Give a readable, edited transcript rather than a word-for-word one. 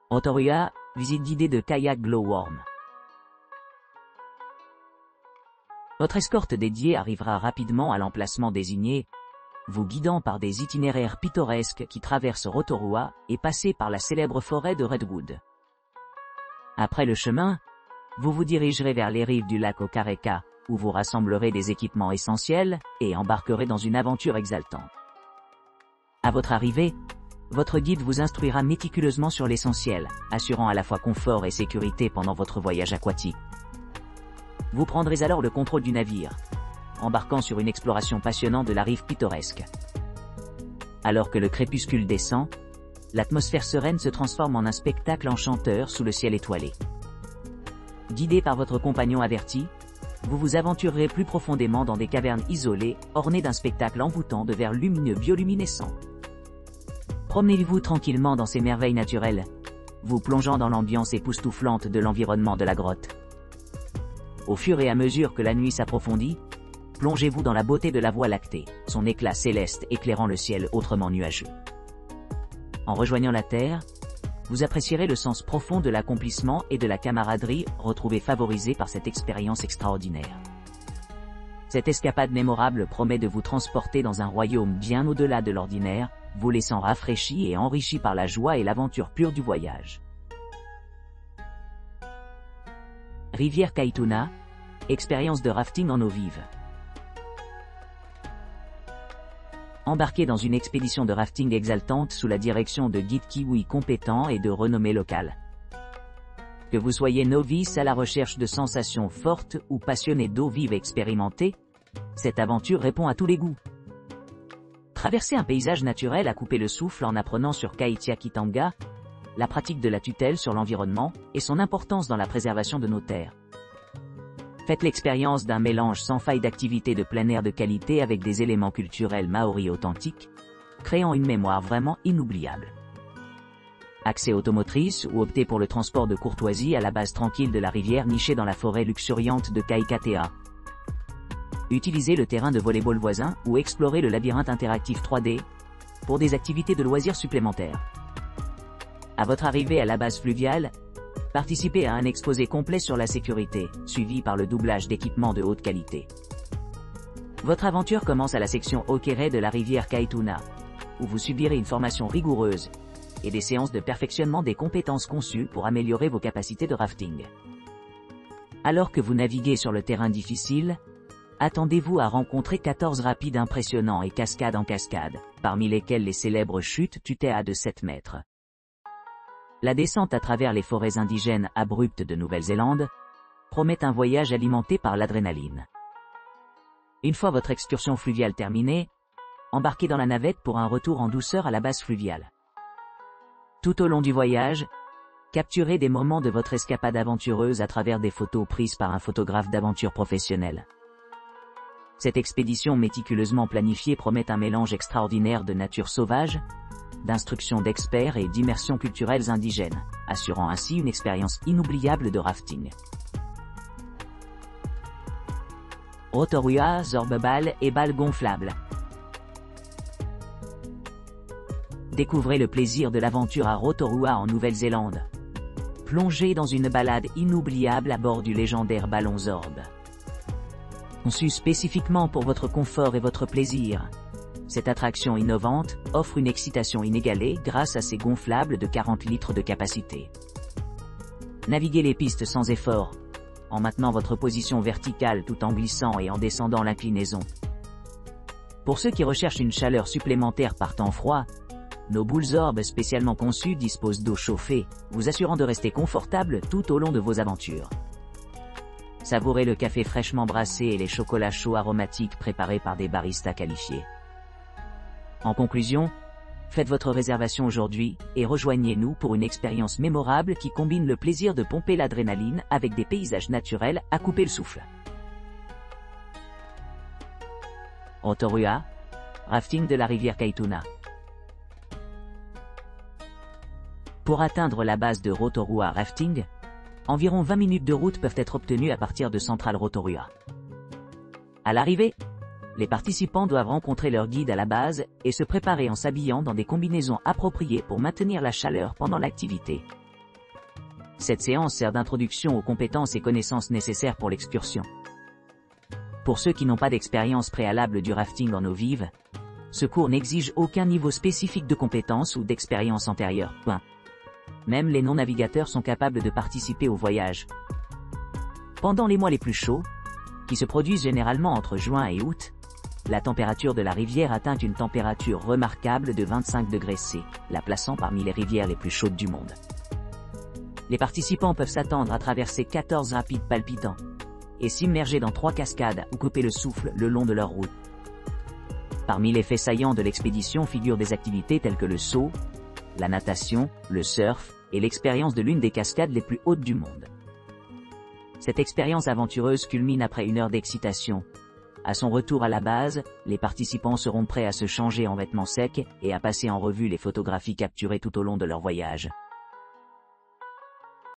Rotorua, visite guidée de kayak Glowworm. Votre escorte dédiée arrivera rapidement à l'emplacement désigné, vous guidant par des itinéraires pittoresques qui traversent Rotorua et passent par la célèbre forêt de Redwood. Après le chemin, vous vous dirigerez vers les rives du lac Okareka, où vous rassemblerez des équipements essentiels et embarquerez dans une aventure exaltante. À votre arrivée, votre guide vous instruira méticuleusement sur l'essentiel, assurant à la fois confort et sécurité pendant votre voyage aquatique. Vous prendrez alors le contrôle du navire, embarquant sur une exploration passionnante de la rive pittoresque. Alors que le crépuscule descend, l'atmosphère sereine se transforme en un spectacle enchanteur sous le ciel étoilé. Guidé par votre compagnon averti, vous vous aventurerez plus profondément dans des cavernes isolées, ornées d'un spectacle envoûtant de verres lumineux bioluminescents. Promenez-vous tranquillement dans ces merveilles naturelles, vous plongeant dans l'ambiance époustouflante de l'environnement de la grotte. Au fur et à mesure que la nuit s'approfondit, plongez-vous dans la beauté de la Voie lactée, son éclat céleste éclairant le ciel autrement nuageux. En rejoignant la Terre, vous apprécierez le sens profond de l'accomplissement et de la camaraderie retrouvés favorisés par cette expérience extraordinaire. Cette escapade mémorable promet de vous transporter dans un royaume bien au-delà de l'ordinaire, vous laissant rafraîchi et enrichi par la joie et l'aventure pure du voyage. Rivière Kaituna, expérience de rafting en eau vive. Embarquez dans une expédition de rafting exaltante sous la direction de guides kiwis compétents et de renommée locale. Que vous soyez novice à la recherche de sensations fortes ou passionné d'eau vive expérimentée, cette aventure répond à tous les goûts. Traverser un paysage naturel à couper le souffle en apprenant sur Kaitiakitanga, la pratique de la tutelle sur l'environnement et son importance dans la préservation de nos terres. Faites l'expérience d'un mélange sans faille d'activités de plein air de qualité avec des éléments culturels maoris authentiques, créant une mémoire vraiment inoubliable. Accès automotrice ou optez pour le transport de courtoisie à la base tranquille de la rivière nichée dans la forêt luxuriante de Kaikatea. Utilisez le terrain de volley-ball voisin ou explorez le labyrinthe interactif 3D pour des activités de loisirs supplémentaires. À votre arrivée à la base fluviale, participez à un exposé complet sur la sécurité, suivi par le doublage d'équipements de haute qualité. Votre aventure commence à la section Okere de la rivière Kaituna, où vous subirez une formation rigoureuse et des séances de perfectionnement des compétences conçues pour améliorer vos capacités de rafting. Alors que vous naviguez sur le terrain difficile, attendez-vous à rencontrer 14 rapides impressionnants et cascades en cascade, parmi lesquels les célèbres chutes Tutea de 7 mètres. La descente à travers les forêts indigènes abruptes de Nouvelle-Zélande promet un voyage alimenté par l'adrénaline. Une fois votre excursion fluviale terminée, embarquez dans la navette pour un retour en douceur à la base fluviale. Tout au long du voyage, capturez des moments de votre escapade aventureuse à travers des photos prises par un photographe d'aventure professionnel. Cette expédition méticuleusement planifiée promet un mélange extraordinaire de nature sauvage, d'instructions d'experts et d'immersions culturelles indigènes, assurant ainsi une expérience inoubliable de rafting. Rotorua, Zorbebal et balles gonflables. Découvrez le plaisir de l'aventure à Rotorua en Nouvelle-Zélande. Plongez dans une balade inoubliable à bord du légendaire ballon Zorb. Conçu spécifiquement pour votre confort et votre plaisir, cette attraction innovante offre une excitation inégalée grâce à ses gonflables de 40 litres de capacité. Naviguez les pistes sans effort, en maintenant votre position verticale tout en glissant et en descendant l'inclinaison. Pour ceux qui recherchent une chaleur supplémentaire par temps froid, nos boules Zorb spécialement conçues disposent d'eau chauffée, vous assurant de rester confortable tout au long de vos aventures. Savourez le café fraîchement brassé et les chocolats chauds aromatiques préparés par des baristas qualifiés. En conclusion, faites votre réservation aujourd'hui et rejoignez-nous pour une expérience mémorable qui combine le plaisir de pomper l'adrénaline avec des paysages naturels à couper le souffle. Rotorua, rafting de la rivière Kaituna. Pour atteindre la base de Rotorua Rafting, environ 20 minutes de route peuvent être obtenues à partir de Central Rotorua. À l'arrivée, les participants doivent rencontrer leur guide à la base et se préparer en s'habillant dans des combinaisons appropriées pour maintenir la chaleur pendant l'activité. Cette séance sert d'introduction aux compétences et connaissances nécessaires pour l'excursion. Pour ceux qui n'ont pas d'expérience préalable du rafting en eau vive, ce cours n'exige aucun niveau spécifique de compétences ou d'expérience antérieure. Même les non-navigateurs sont capables de participer au voyage. Pendant les mois les plus chauds, qui se produisent généralement entre juin et août, la température de la rivière atteint une température remarquable de 25 degrés C, la plaçant parmi les rivières les plus chaudes du monde. Les participants peuvent s'attendre à traverser 14 rapides palpitants et s'immerger dans 3 cascades ou couper le souffle le long de leur route. Parmi les faits saillants de l'expédition figurent des activités telles que le saut, la natation, le surf et l'expérience de l'une des cascades les plus hautes du monde. Cette expérience aventureuse culmine après une heure d'excitation. À son retour à la base, les participants seront prêts à se changer en vêtements secs et à passer en revue les photographies capturées tout au long de leur voyage.